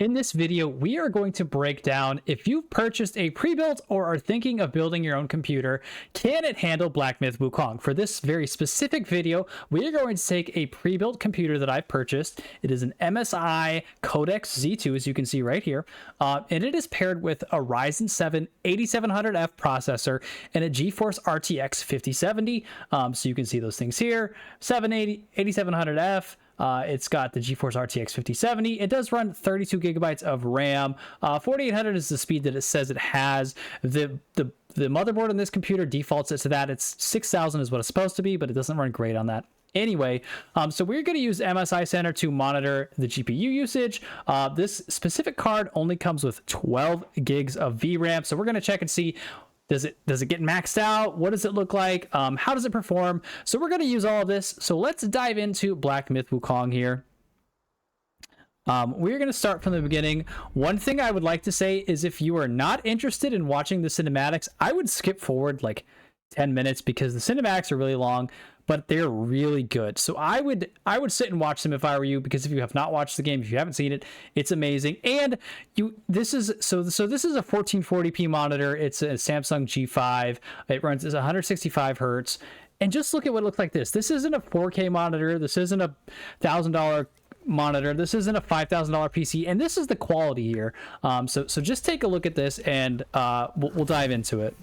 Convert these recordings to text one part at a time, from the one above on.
In this video, we are going to break down if you've purchased a pre-built or are thinking of building your own computer, can it handle Black Myth Wukong? For this very specific video, we are going to take a pre-built computer that I've purchased. It is an MSI Codex Z2, as you can see right here, and it is paired with a Ryzen 7 8700F processor and a Geforce RTX 5070. So you can see those things here, 780, 8700F. It's got the Geforce RTX 5070. It does run 32 gigabytes of RAM. 4800 is the speed that it says it has. The motherboard on this computer defaults it to that. It's 6000 is what it's supposed to be, but it doesn't run great on that. Anyway, so we're going to use MSI Center to monitor the GPU usage. This specific card only comes with 12 gigs of VRAM. So we're going to check and see, does it get maxed out? What does it look like? How does it perform? So we're going to use all of this. So let's dive into Black Myth Wukong here. We're going to start from the beginning. One thing I would like to say is if you are not interested in watching the cinematics, I would skip forward like 10 minutes because the cinematics are really long, but they're really good. So I would sit and watch them if I were you, because if you have not watched the game, if you haven't seen it, it's amazing. And this is a 1440p monitor. It's a Samsung G5. It runs at 165 hertz. And just look at what it looks like. This isn't a 4K monitor. This isn't a $1,000 monitor. This isn't a $5,000 PC, and this is the quality here. So just take a look at this, and we'll dive into it.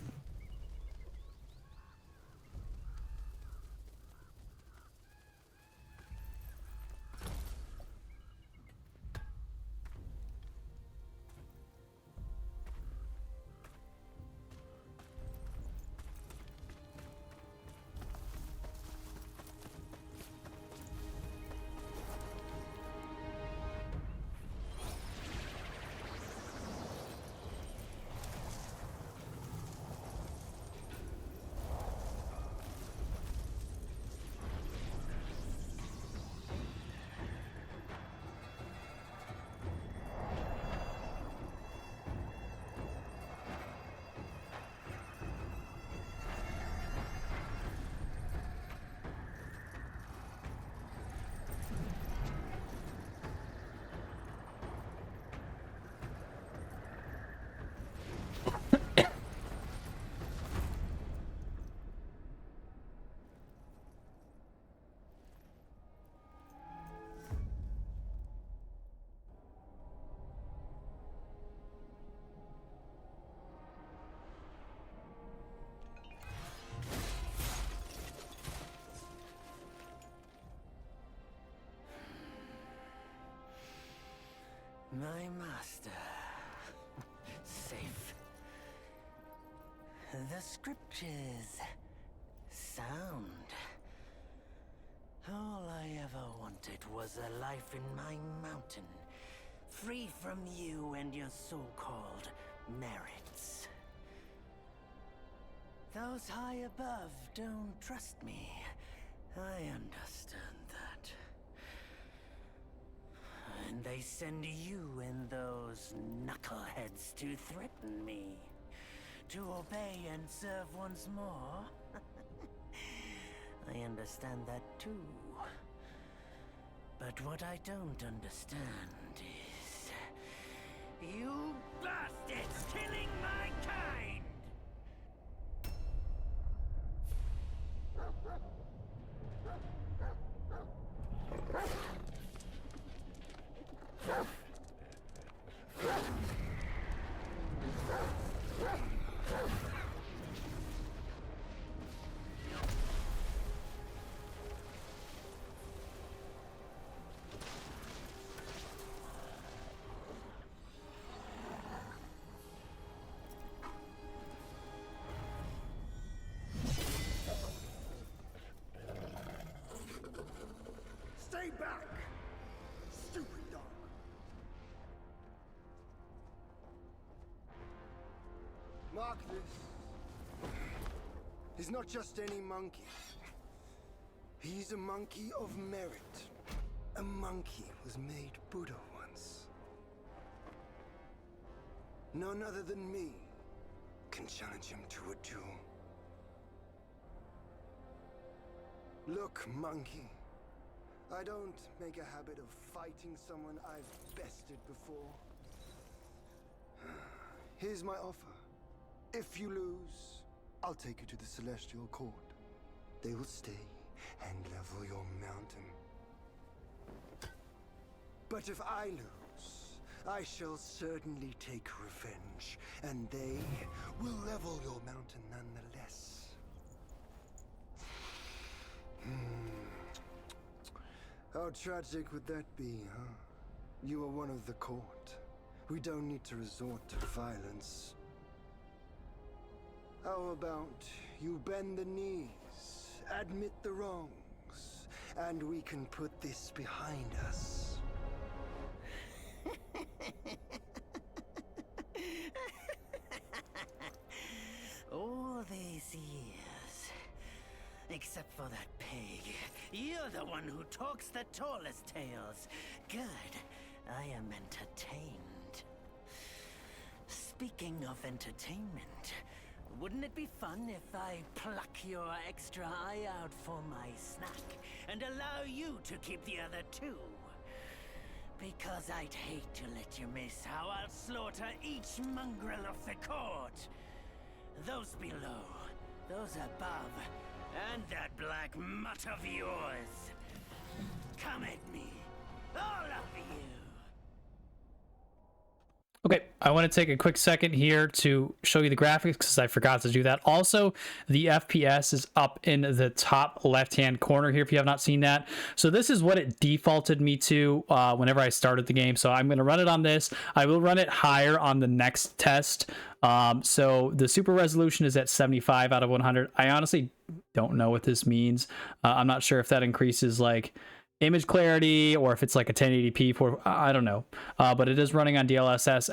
My master. Safe. The scriptures. Sound. All I ever wanted was a life in my mountain, free from you and your so-called merits. Those high above don't trust me. I understand that. And they send you and those knuckleheads to threaten me. To obey and serve once more. I understand that too. But what I don't understand is... you bastards killing my kind! Stay back, stupid dog. Mark this. He's not just any monkey. He's a monkey of merit. A monkey was made Buddha once. None other than me can challenge him to a duel. Look, monkey. I don't make a habit of fighting someone I've bested before. Here's my offer. If you lose, I'll take you to the Celestial Court. They will stay and level your mountain. But if I lose, I shall certainly take revenge, and they will level your mountain nonetheless. How tragic would that be, huh? You are one of the court. We don't need to resort to violence. How about you bend the knees, admit the wrongs, and we can put this behind us? All these years, except for that pig, you're the one who talks the tallest tales. Good, I am entertained. Speaking of entertainment, wouldn't it be fun if I pluck your extra eye out for my snack and allow you to keep the other two? Because I'd hate to let you miss how I'll slaughter each mongrel of the court. Those below, those above, and that black mutt of yours. Come at me, all of you. Okay, I want to take a quick second here to show you the graphics because I forgot to do that. Also, the FPS is up in the top left-hand corner here if you have not seen that. So this is what it defaulted me to whenever I started the game. So I'm going to run it on this. I will run it higher on the next test. So the super resolution is at 75 out of 100. I honestly don't know what this means. I'm not sure if that increases like image clarity or if it's like a 1080p for, I don't know, but it is running on DLSS.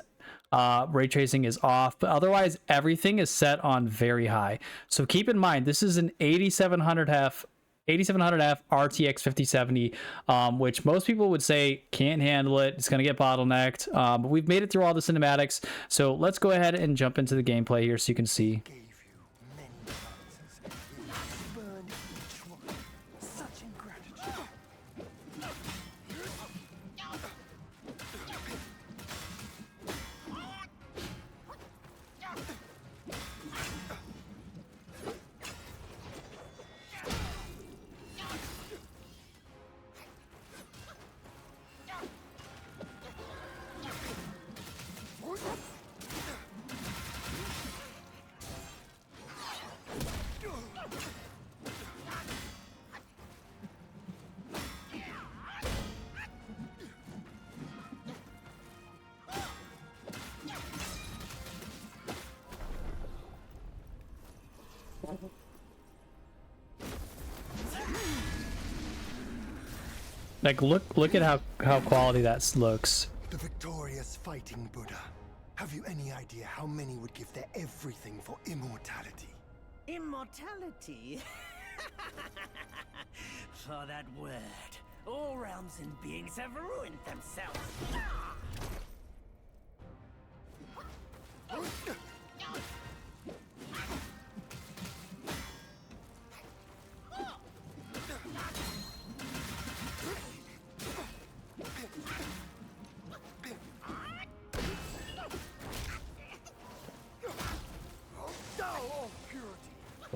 Ray tracing is off, but otherwise everything is set on very high. So keep in mind this is an 8700F RTX 5070, which most people would say can't handle it. It's going to get bottlenecked, but we've made it through all the cinematics. So let's go ahead and jump into the gameplay here so you can see. Like look at how quality that looks. The victorious fighting Buddha. Have you any idea how many would give their everything for immortality? Immortality? For that word, all realms and beings have ruined themselves.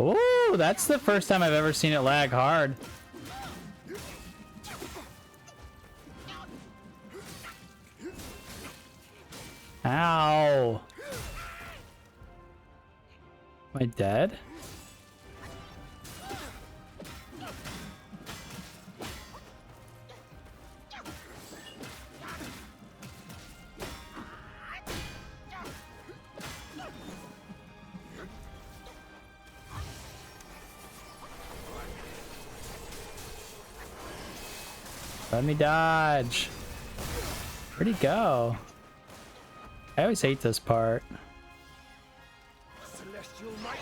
Oh, that's the first time I've ever seen it lag hard. Ow. Am I dead? Let me dodge. Where'd he go? I always hate this part. Celestial might.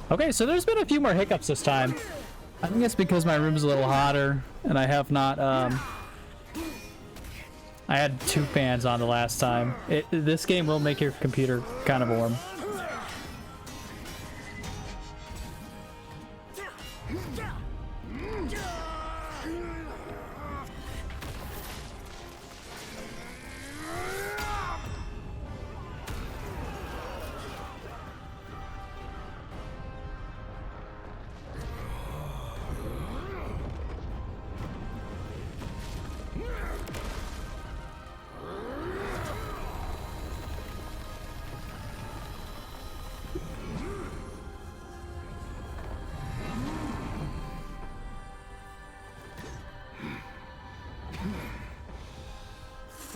Okay, so there's been a few more hiccups this time. I think it's because my room's a little hotter and I have not I had 2 fans on the last time. This game will make your computer kind of warm.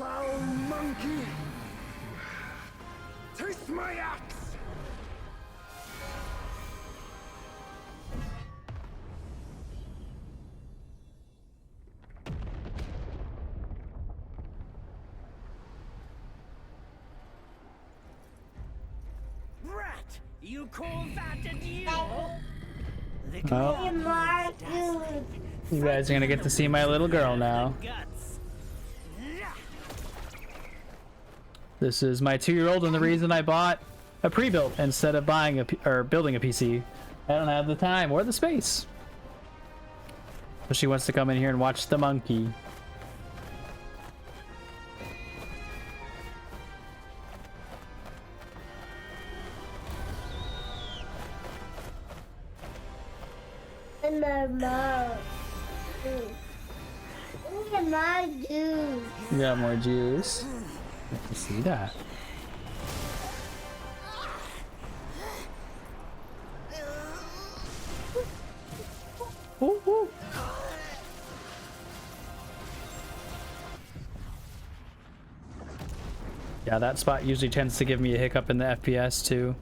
Foul monkey! Taste my axe! Rat! You call that a duel? The Oh. You guys are gonna get to see my little girl now. This is my 2-year-old and the reason I bought a pre-built instead of buying or building a PC. I don't have the time or the space. So she wants to come in here and watch the monkey. You got more juice. I can see that. Ooh, ooh. Yeah, that spot usually tends to give me a hiccup in the FPS too.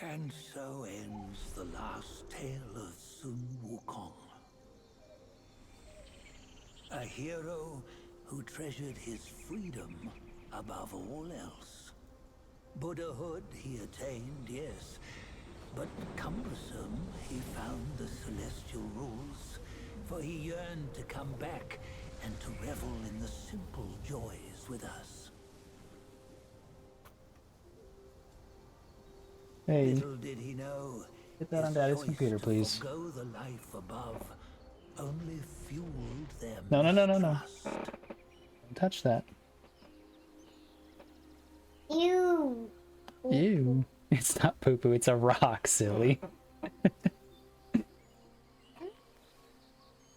And so ends the last tale of Sun Wukong. A hero who treasured his freedom above all else. Buddhahood he attained, yes, but cumbersome he found the celestial rules, for he yearned to come back and to revel in the simple joys with us. Hey, Little did he know, get that on Daddy's computer, please. Forgo the life above only fueled them. No, no, no, no, no. Don't touch that. Ew. Ew. It's not poo-poo, it's a rock, silly.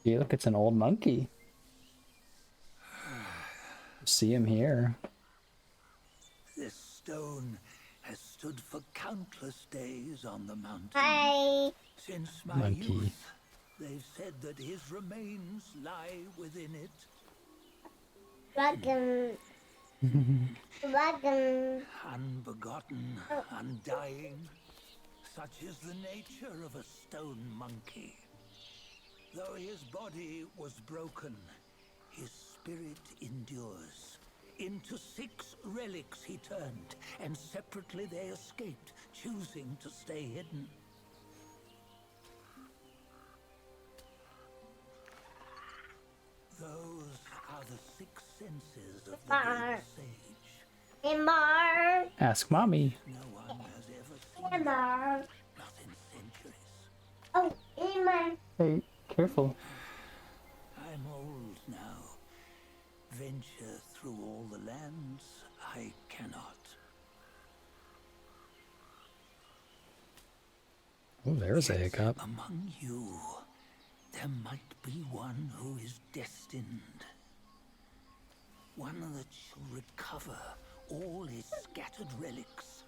Yeah, look, it's an old monkey. See him here. This stone has stood for countless days on the mountain. Hi. Since my Monkey. youth, they've said that his remains lie within it. Welcome. Welcome. Unbegotten, undying. Such is the nature of a stone monkey. Though his body was broken, his spirit endures. Into 6 relics he turned, and separately they escaped, choosing to stay hidden. Those are the 6 senses of the great sage. Emma. Ask mommy. No one has ever seen them, Emma. not in centuries. Oh, Emma. Hey, careful. I'm old now. Venture through all the lands I cannot. Oh, there's a hiccup. Among you, there might be one who is destined. One that shall recover all his scattered relics.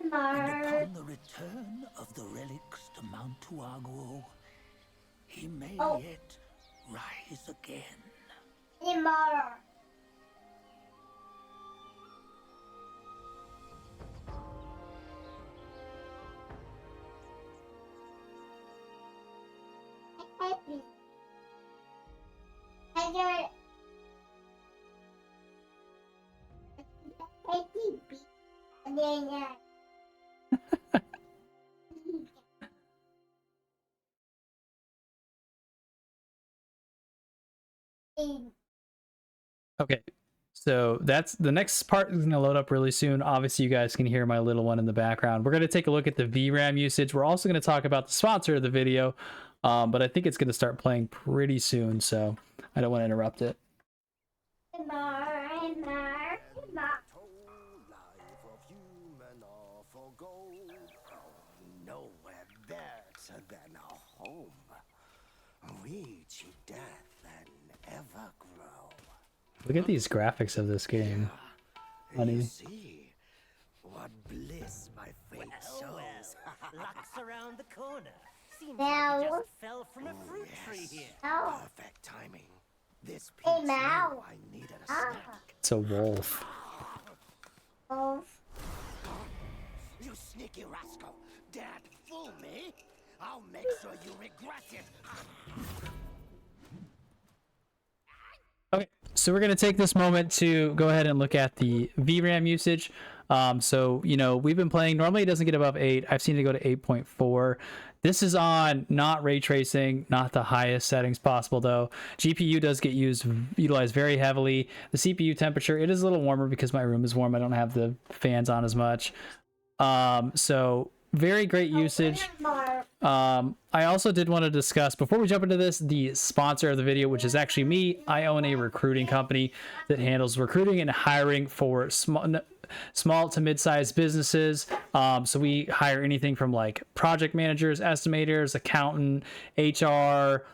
And Emma. upon the return of the relics to Mount Tuaguo, he may yet rise again. Emma. Okay, so that's the next part is going to load up really soon. Obviously, you guys can hear my little one in the background. We're going to take a look at the VRAM usage. We're also going to talk about the sponsor of the video, but I think it's going to start playing pretty soon, so I don't want to interrupt it. Nowhere better than a home. We cheat death and ever grow. Look at these graphics of this game. Honey. You see what bliss my fate shows. Luck's around the corner. Seems Meow. like you just fell from a fruit tree here. Perfect timing. This piece knew Meow. I needed a snack. It's a wolf. You sneaky rascal! Dare to fool me? I'll make sure you regret it. Okay, so we're going to take this moment to go ahead and look at the VRAM usage. So, you know, we've been playing, normally it doesn't get above 8. I've seen it go to 8.4. This is on not ray tracing, not the highest settings possible though. GPU does get utilized very heavily. The CPU temperature, it is a little warmer because my room is warm. I don't have the fans on as much. So very great usage. I also did want to discuss, before we jump into this, the sponsor of the video, which is actually me. I own a recruiting company that handles recruiting and hiring for small to mid-sized businesses. So we hire anything from like project managers, estimators, accountant, HR,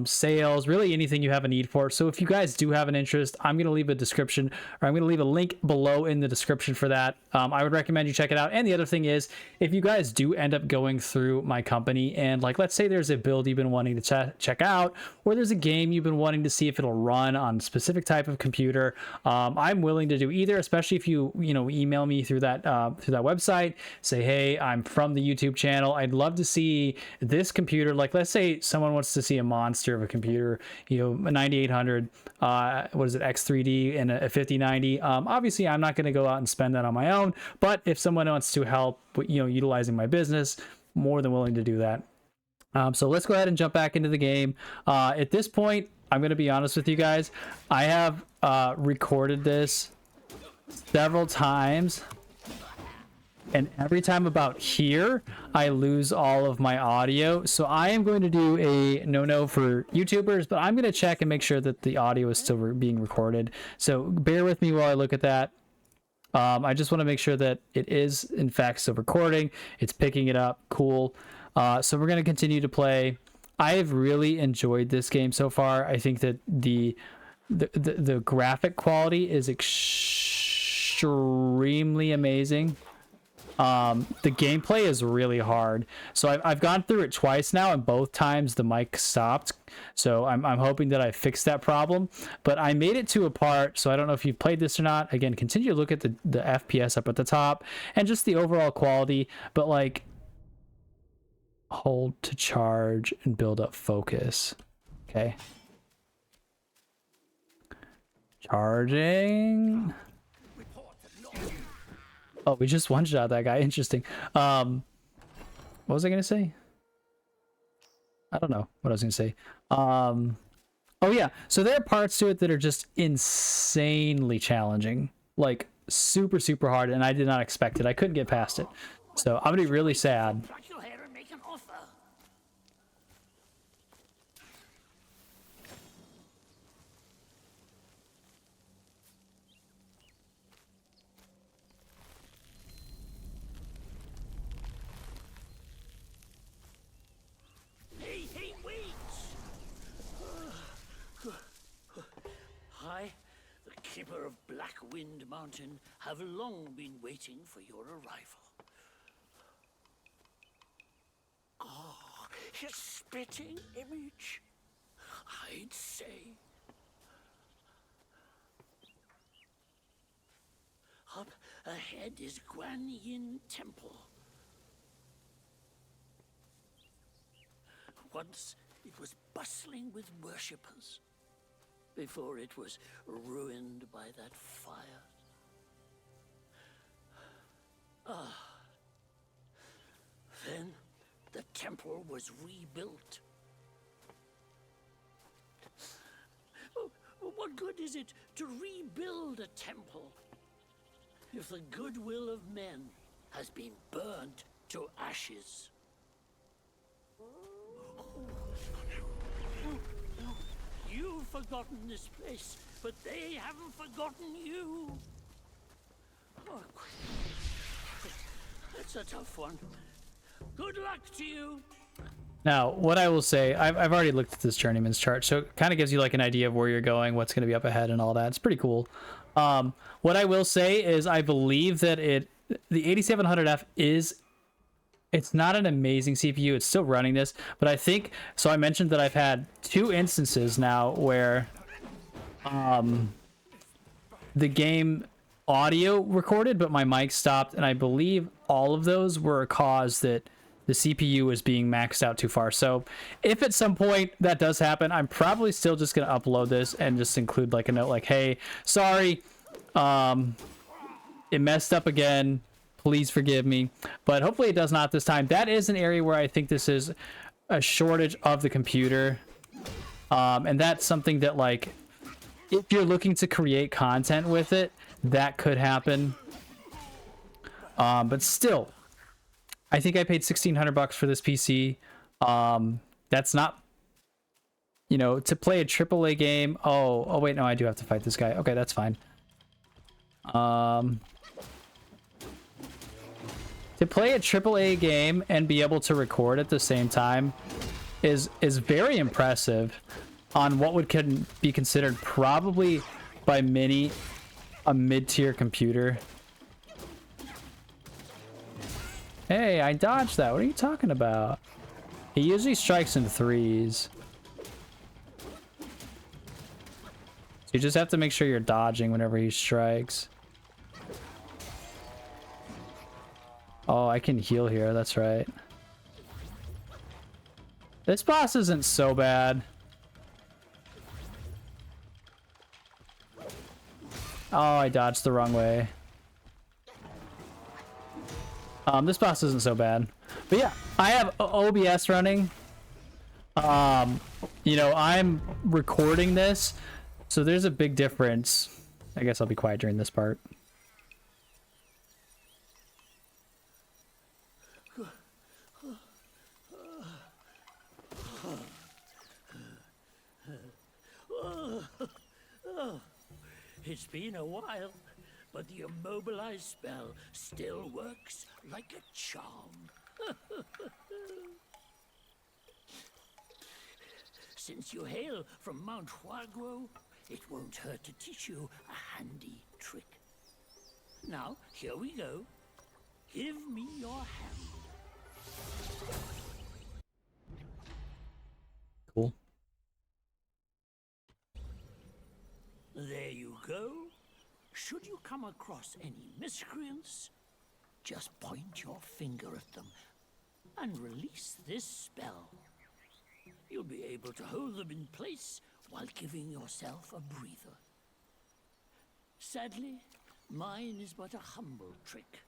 sales, really anything you have a need for. So if you guys do have an interest, I'm going to leave a description, or I'm going to leave a link below in the description for that. I would recommend you check it out. And the other thing is, if you guys do end up going through my company and like, let's say there's a build you've been wanting to check out, or there's a game you've been wanting to see if it'll run on a specific type of computer, I'm willing to do either, especially if you email me through that website, say, hey, I'm from the YouTube channel. I'd love to see this computer. Like, let's say someone wants to see a monster of a computer, a 9800, what is it, X3D and a 5090. Obviously I'm not going to go out and spend that on my own, but if someone wants to help, utilizing my business, more than willing to do that. So let's go ahead and jump back into the game. At this point, I'm going to be honest with you guys. I have recorded this several times, and every time about here, I lose all of my audio. So I am going to do a no-no for YouTubers, but I'm going to check and make sure that the audio is still being recorded. So bear with me while I look at that. I just want to make sure that it is, in fact, still recording. It's picking it up. Cool. So we're going to continue to play. I have really enjoyed this game so far. I think that the graphic quality is extremely amazing. The gameplay is really hard. So I've gone through it twice now, and both times the mic stopped. So I'm hoping that I fixed that problem. But I made it to a part, so I don't know if you've played this or not. Again, continue to look at the FPS up at the top and just the overall quality. But like, hold to charge and build up focus. Okay. Charging. Oh, we just one-shot that guy. Interesting. What was I going to say? I don't know what I was going to say. Oh, yeah. So there are parts to it that are just insanely challenging. Like, super, super hard, and I did not expect it. I couldn't get past it. So I'm going to be really sad. Pluck your hair and make an offer. Hey, wait! I, the keeper of Black Wind Mountain, have long been waiting for your arrival. Ah, his spitting image, I'd say. Up ahead is Guan Yin Temple. Once it was bustling with worshippers. before it was ruined by that fire. Then the temple was rebuilt. What good is it to rebuild a temple if the goodwill of men has been burnt to ashes? You've forgotten this place, but they haven't forgotten you. Oh, that's a tough one. Good luck to you. Now, what I will say, I've already looked at this journeyman's chart, so it kind of gives you like an idea of where you're going, what's going to be up ahead and all that. It's pretty cool. What I will say is I believe that the 8700F it's not an amazing CPU. It's still running this, but I think, so I mentioned that I've had 2 instances now where the game audio recorded, but my mic stopped, and I believe all of those were a cause that the CPU is being maxed out too far. So if at some point that does happen, I'm probably still just going to upload this and just include like a note like, hey, sorry, it messed up again. Please forgive me. But hopefully it does not this time. That is an area where I think this is a shortage of the computer. And that's something that, like, if you're looking to create content with it, that could happen. But still, I think I paid $1,600 for this PC. That's not, you know, to play a AAA game. Oh wait, no, I do have to fight this guy. Okay, that's fine. To play a AAA game and be able to record at the same time is very impressive on what would be considered probably by many a mid-tier computer. Hey, I dodged that. What are you talking about? He usually strikes in 3s. So you just have to make sure you're dodging whenever he strikes. Oh, I can heal here. That's right. This boss isn't so bad. Oh, I dodged the wrong way. This boss isn't so bad. But yeah, I have OBS running. You know, I'm recording this, so there's a big difference. I guess I'll be quiet during this part. It's been a while, but the immobilized spell still works like a charm. Since you hail from Mount Huaguo, it won't hurt to teach you a handy trick. Now, here we go. Give me your hand. Cool. There you go. Should you come across any miscreants, just point your finger at them and release this spell. You'll be able to hold them in place while giving yourself a breather. Sadly, mine is but a humble trick.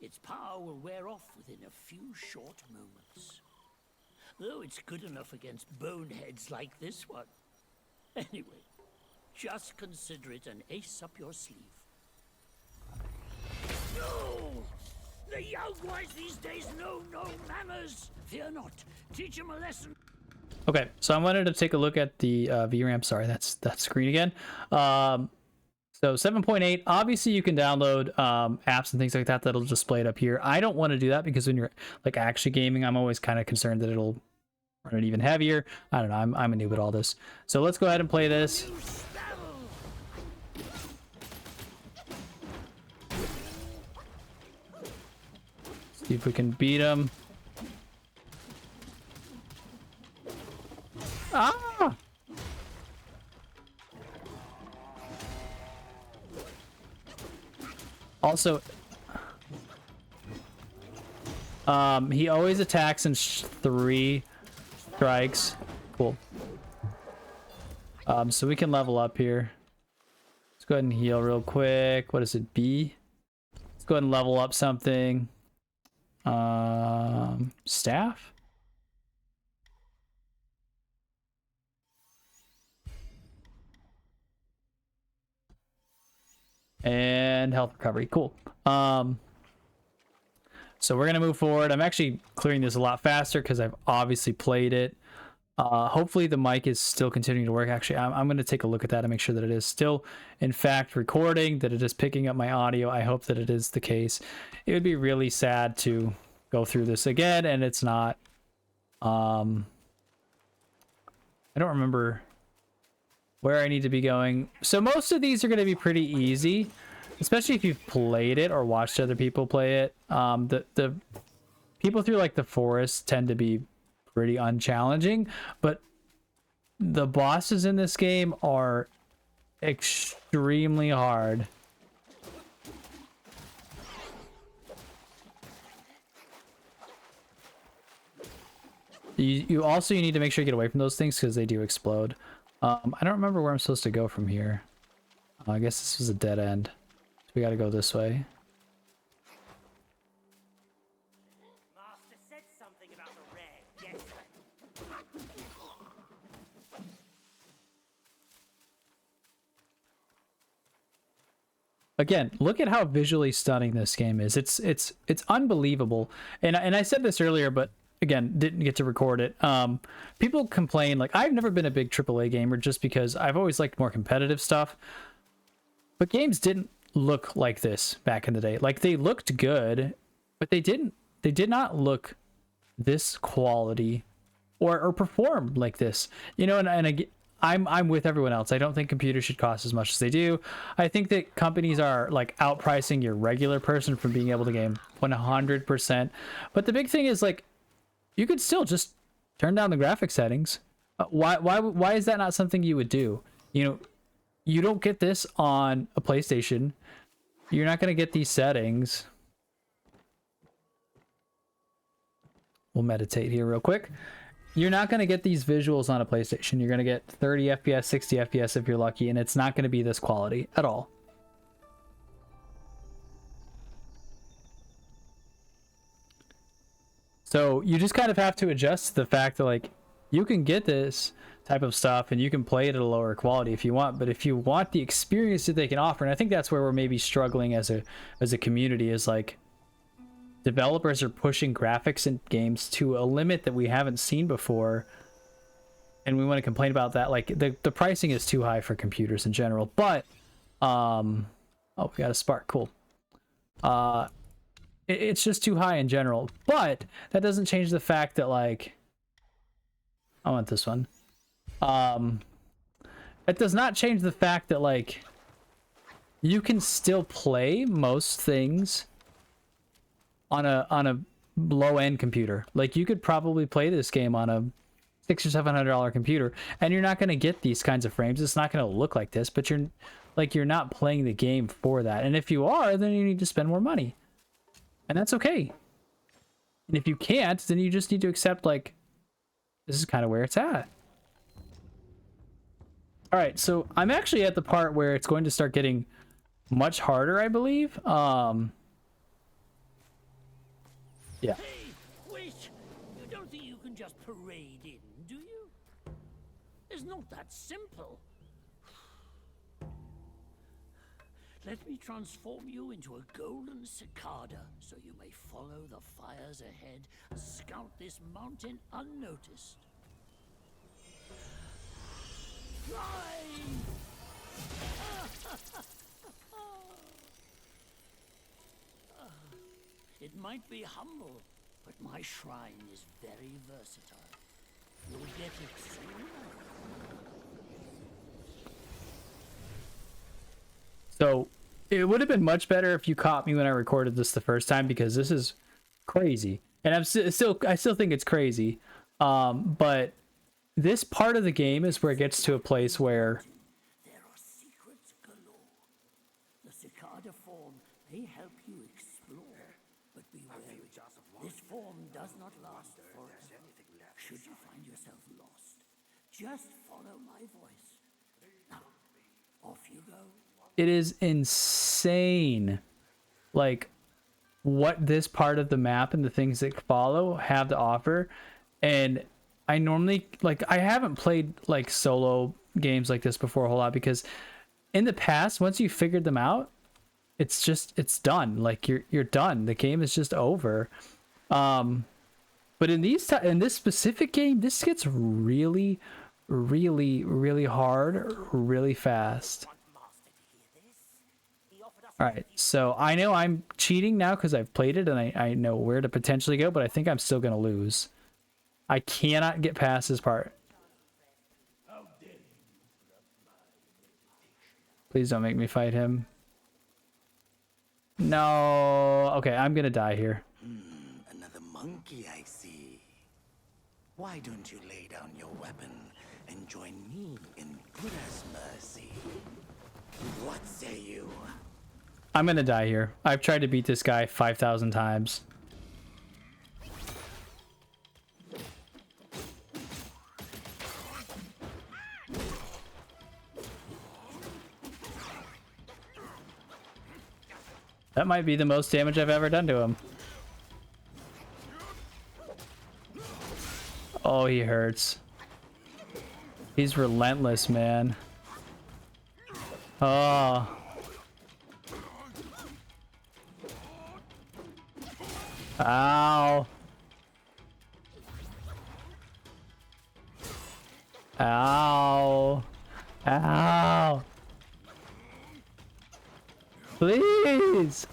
Its power will wear off within a few short moments. Though it's good enough against boneheads like this one. Anyway, just consider it an ace up your sleeve. No! The young ones these days know no manners! Fear not, teach them a lesson. Okay, so I wanted to take a look at the VRAM. Sorry, that's that screen again. So 7.8, obviously you can download apps and things like that that'll display it up here. I don't want to do that because when you're like actually gaming, I'm always kind of concerned that it'll run it even heavier. I don't know, I'm a noob at all this. So let's go ahead and play this. See if we can beat him. Ah! Also, he always attacks in 3 strikes. Cool. So we can level up here. Let's go ahead and heal real quick. What is it, B? Let's go ahead and level up something. Staff? And health recovery. Cool. So we're gonna move forward. I'm actually clearing this a lot faster because I've obviously played it. Hopefully the mic is still continuing to work. Actually, I'm going to take a look at that and make sure that it is still, in fact, recording, that it is picking up my audio. I hope that it is the case. It would be really sad to go through this again, and it's not. I don't remember where I need to be going. So most of these are going to be pretty easy, especially if you've played it or watched other people play it. The people through like the forest tend to be pretty unchallenging, but the bosses in this game are extremely hard. You also need to make sure you get away from those things because they do explode. I don't remember where I'm supposed to go from here. I guess this was a dead end. So we got to go this way. Master said something about the red, yes. Again, look at how visually stunning this game is. It's unbelievable. And I said this earlier, but again, didn't get to record it. People complain, like, I've never been a big AAA gamer just because I've always liked more competitive stuff. But games didn't look like this back in the day. Like, they looked good, but they did not look this quality or perform like this. You know, and I'm with everyone else. I don't think computers should cost as much as they do. I think that companies are like outpricing your regular person from being able to game 100%. But the big thing is, like, you could still just turn down the graphic settings. Why is that not something you would do? You know, you don't get this on a PlayStation. You're not going to get these settings. We'll meditate here real quick. You're not going to get these visuals on a PlayStation. You're going to get 30 FPS, 60 FPS if you're lucky, and it's not going to be this quality at all. So you just kind of have to adjust to the fact that, like, you can get this type of stuff and you can play it at a lower quality if you want, but if you want the experience that they can offer, and I think that's where we're maybe struggling as a community, is like developers are pushing graphics in games to a limit that we haven't seen before, and we want to complain about that. Like, the pricing is too high for computers in general. But oh, we got a spark. Cool. It's just too high in general, but that doesn't change the fact that, like, I want this one. It does not change the fact that, like, you can still play most things on a low-end computer. Like, you could probably play this game on a $600 or $700 computer, and you're not going to get these kinds of frames. It's not going to look like this, but you're not playing the game for that. And if you are, then you need to spend more money, and that's okay. And if you can't, then you just need to accept, like, this is kind of where it's at. All right, so I'm actually at the part where it's going to start getting much harder, I believe. Yeah. Hey, wait! You don't think you can just parade in, do you? It's not that simple. Let me transform you into a golden cicada so you may follow the fires ahead and scout this mountain unnoticed. Fly! It might be humble, but my shrine is very versatile. You'll get it soon. So it would have been much better if you caught me when I recorded this the first time, because this is crazy, and I still think it's crazy. But this part of the game is where it gets to a place where There are secrets galore. The cicada form may help you explore, but be wary. This form does not last forever. Should you find yourself lost, just follow my voice. Off you go. It is insane, like what this part of the map and the things that follow have to offer. And I normally, like, I haven't played like solo games like this before a whole lot, because in the past, once you figured them out, it's done. Like you're done. The game is just over. But in this specific game, this gets really, really, really hard, really fast. All right, so I know I'm cheating now because I've played it and I know where to potentially go, but I think I'm still gonna lose. I cannot get past this part. Please don't make me fight him. No. Okay, I'm gonna die here. Another monkey, I see. Why don't you lay down your weapon and join me in Buddha's mercy? What say you? I'm gonna die here. I've tried to beat this guy 5,000 times. That might be the most damage I've ever done to him. Oh, he hurts. He's relentless, man. Oh. Ow. Ow. Ow. Please.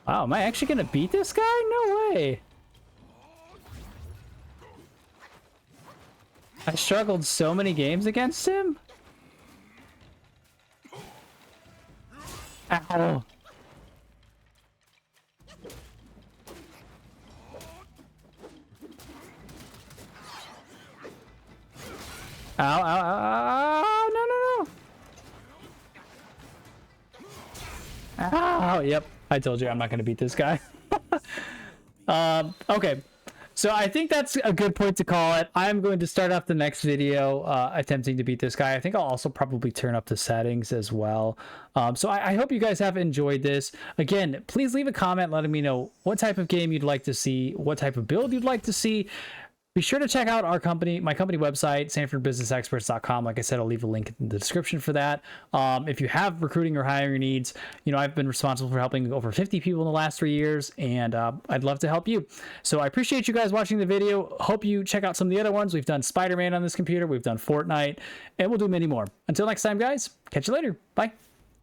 Wow, am I actually gonna beat this guy? No way. I struggled so many games against him. Ow. Ow, ow, ow, ow, no, no, no. Ow, yep. I told you I'm not going to beat this guy. Okay. So I think that's a good point to call it. I'm going to start off the next video attempting to beat this guy. I think I'll also probably turn up the settings as well. So I hope you guys have enjoyed this. Again, please leave a comment letting me know what type of game you'd like to see, what type of build you'd like to see. Be sure to check out my company website, SanfordBusinessExperts.com. Like I said, I'll leave a link in the description for that. If you have recruiting or hiring needs, you know, I've been responsible for helping over 50 people in the last 3 years, and I'd love to help you. So I appreciate you guys watching the video. Hope you check out some of the other ones. We've done Spider-Man on this computer. We've done Fortnite, and we'll do many more. Until next time, guys, catch you later. Bye.